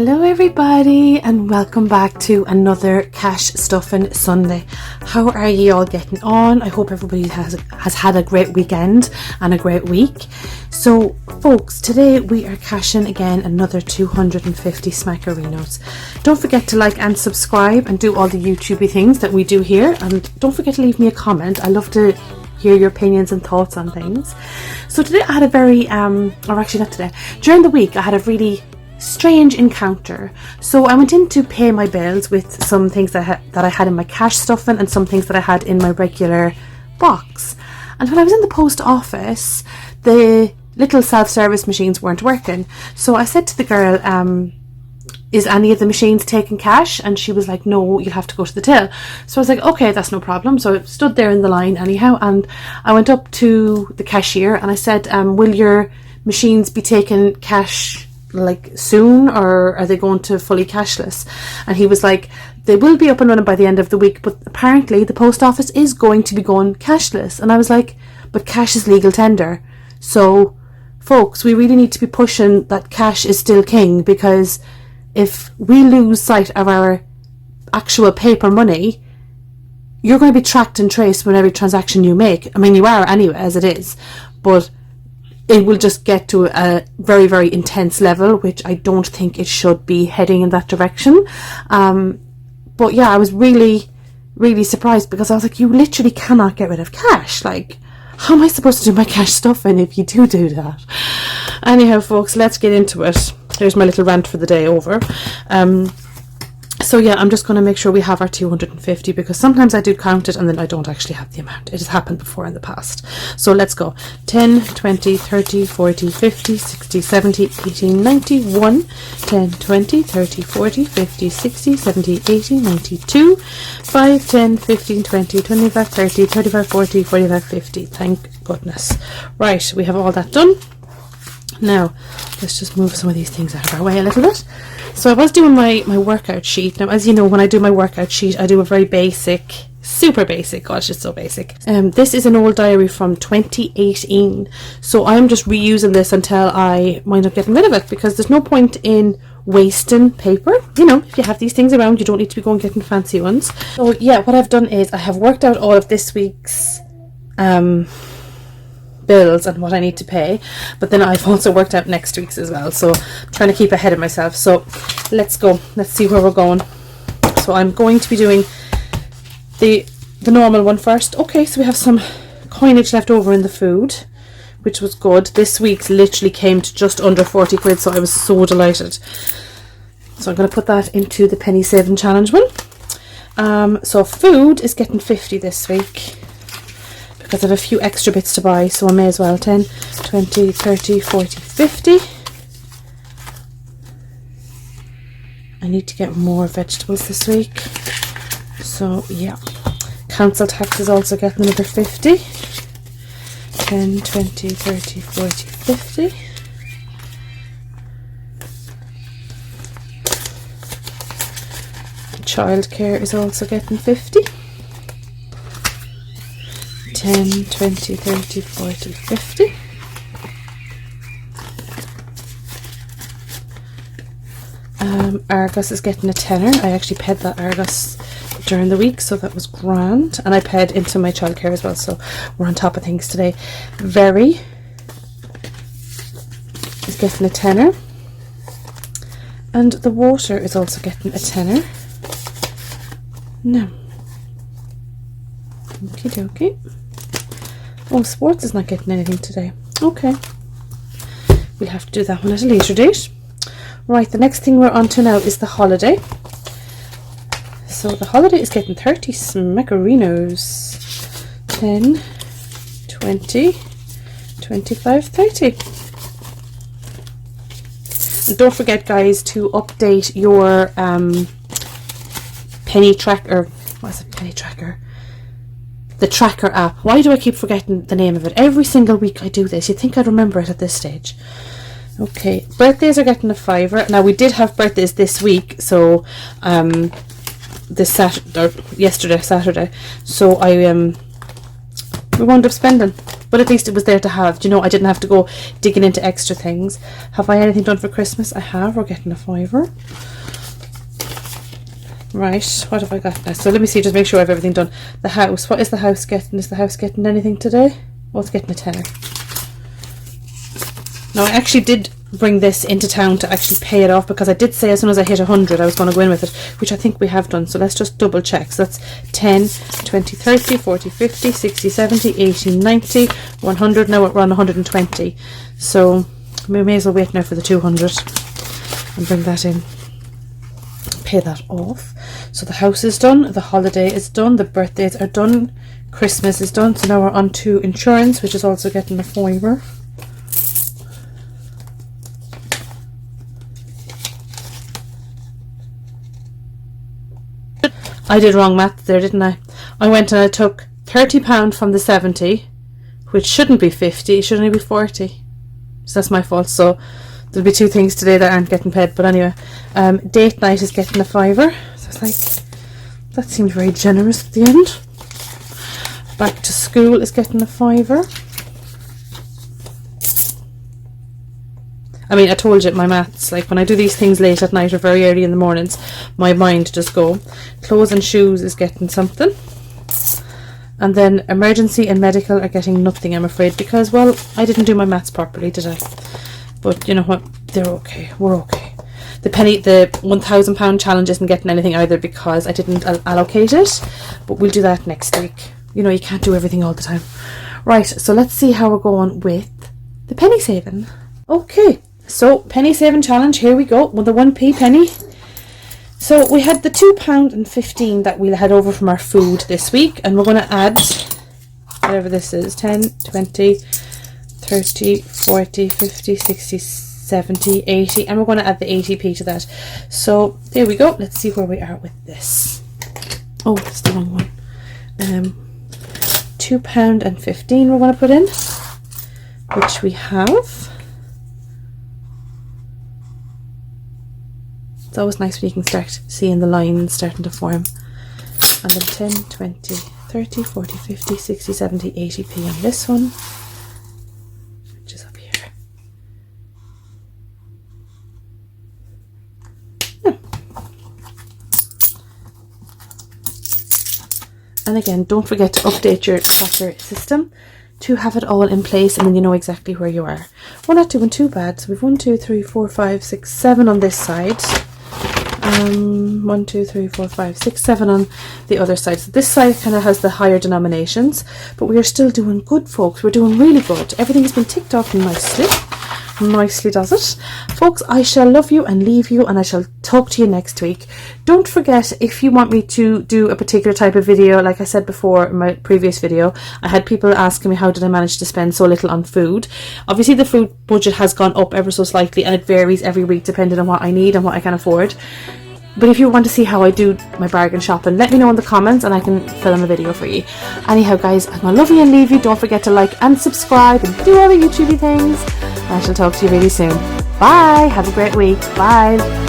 Hello everybody and welcome back to another Cash Stuffing Sunday. How are you all getting on? I hope everybody has had a great weekend and a great week. So folks, today we are cashing again another 250 Smackarenos. Don't forget to like and subscribe and do all the YouTubey things that we do here, and don't forget to leave me a comment. I love to hear your opinions and thoughts on things. So today I had a very or actually not today, during the week I had a really strange encounter. So I went in to pay my bills with some things that I had in my cash stuffing and some things that I had in my regular box. And when I was in the post office, the little self-service machines weren't working. So I said to the girl, is any of the machines taking cash? And she was like, no, you'll have to go to the till. So I was like, okay, that's no problem. So I stood there in the line anyhow, and I went up to the cashier and I said, will your machines be taking cash like soon, or are they going to fully cashless? And he was like, they will be up and running by the end of the week, but apparently the post office is going to be going cashless. And I was like, but cash is legal tender. So folks, we really need to be pushing that cash is still king, because if we lose sight of our actual paper money, you're going to be tracked and traced with every transaction you make. I mean, you are anyway as it is, but it will just get to a very, very intense level, which I don't think it should be heading in that direction. But yeah, I was really, really surprised, because I was like, you literally cannot get rid of cash. Like, how am I supposed to do my cash stuffing if you do that? Anyhow, folks, let's get into it. Here's my little rant for the day over. So yeah, I'm just going to make sure we have our 250, because sometimes I do count it and then I don't actually have the amount. It has happened before in the past. So let's go. 10, 20, 30, 40, 50, 60, 70, 80, 91, 10, 20, 30, 40, 50, 60, 70, 80, 92, 5, 10, 15, 20, 25, 30, 35, 40, 45, 50. Thank goodness. Right, we have all that done. Now, let's just move some of these things out of our way a little bit. So I was doing my workout sheet. Now, as you know, when I do my workout sheet, I do a very basic, super basic, gosh, it's so basic. This is an old diary from 2018. So I'm just reusing this until I wind up getting rid of it, because there's no point in wasting paper. You know, if you have these things around, you don't need to be going getting fancy ones. So yeah, what I've done is I have worked out all of this week's bills and what I need to pay, but then I've also worked out next week's as well, so I'm trying to keep ahead of myself. So let's go, let's see where we're going. So I'm going to be doing the normal one first. Okay, so we have some coinage left over in the food, which was good. This week's literally came to just under 40 quid, so I was so delighted. So I'm going to put that into the penny saving challenge one. So food is getting 50 this week, because I have a few extra bits to buy, so I may as well. 10, 20, 30, 40, 50. I need to get more vegetables this week. So yeah. Council tax is also getting another 50. 10, 20, 30, 40, 50. Childcare is also getting 50. 10, 20, 30, 40, 50. Argos is getting a tenner. I actually paid that Argos during the week, so that was grand. And I paid into my childcare as well, so we're on top of things today. Very is getting a tenner. And the water is also getting a tenner. No. Okie dokie. Oh, sports is not getting anything today. Okay. We'll have to do that one at a later date. Right, the next thing we're on to now is the holiday. So the holiday is getting 30 Smackarenos. 10, 20, 25, 30. And don't forget, guys, to update your penny tracker. What is it? Penny tracker. The tracker app. Why do I keep forgetting the name of it? Every single week I do this. You'd think I'd remember it at this stage. Okay, birthdays are getting a £5. Now, we did have birthdays this week, so this Saturday, or yesterday, Saturday. So I we wound up spending but at least it was there to have. Do you know, I didn't have to go digging into extra things. Have I anything done for Christmas? I have. We're getting a fiver. Right, what have I got now? So let me see, just make sure I have everything done. The house, what is the house getting? Is the house getting anything today? Oh, it's getting a tenner. Now, I actually did bring this into town to actually pay it off, because I did say as soon as I hit 100 I was going to go in with it, which I think we have done. So let's just double check. So that's 10, 20, 30, 40, 50, 60, 70, 80, 90, 100. Now we're on 120. So we may as well wait now for the 200 and bring that in. Pay that off. So the house is done, the holiday is done, the birthdays are done, Christmas is done. So now we're on to insurance, which is also getting a fiver. I did wrong math there, didn't I? I went and I took £30 from the 70, which shouldn't be 50, it should only be 40. So that's my fault. So there'll be two things today that aren't getting paid. But anyway, date night is getting a fiver. So it's like, that seemed very generous at the end. Back to school is getting a fiver. I mean, I told you, my maths, like when I do these things late at night or very early in the mornings, my mind just go. Clothes and shoes is getting something. And then emergency and medical are getting nothing, I'm afraid, because, well, I didn't do my maths properly, did I? But you know what? They're okay. We're okay. The £1,000 challenge isn't getting anything either, because I didn't allocate it. But we'll do that next week. You know, you can't do everything all the time. Right, so let's see how we're going with the penny saving. Okay. So, penny saving challenge, here we go, with the 1p penny. So, we had the £2.15 that we had over from our food this week, and we're going to add, whatever this is, 10, 20, 30, 40, 50, 60, 70, 80, and we're going to add the 80p to that. So, there we go. Let's see where we are with this. Oh, that's the wrong one. £2.15 we're going to put in, which we have. It's always nice when you can start seeing the lines starting to form. And then 10, 20, 30, 40, 50, 60, 70, 80p on this one, which is up here. And again, don't forget to update your tracker system to have it all in place, and then you know exactly where you are. We're not doing too bad. So we've 1, 2, 3, 4, 5, 6, 7 on this side. 1, 2, 3, 4, 5, 6, 7 on the other side. So this side kind of has the higher denominations, but we are still doing good, folks. We're doing really good. Everything has been ticked off nicely. Nicely does it. Folks, I shall love you and leave you, and I shall talk to you next week. Don't forget, if you want me to do a particular type of video, like I said before in my previous video, I had people asking me how did I manage to spend so little on food. Obviously the food budget has gone up ever so slightly, and it varies every week depending on what I need and what I can afford. But if you want to see how I do my bargain shopping, let me know in the comments and I can film a video for you. Anyhow guys, I'm going to love you and leave you. Don't forget to like and subscribe and do all the YouTubey things. I shall talk to you really soon. Bye. Have a great week. Bye.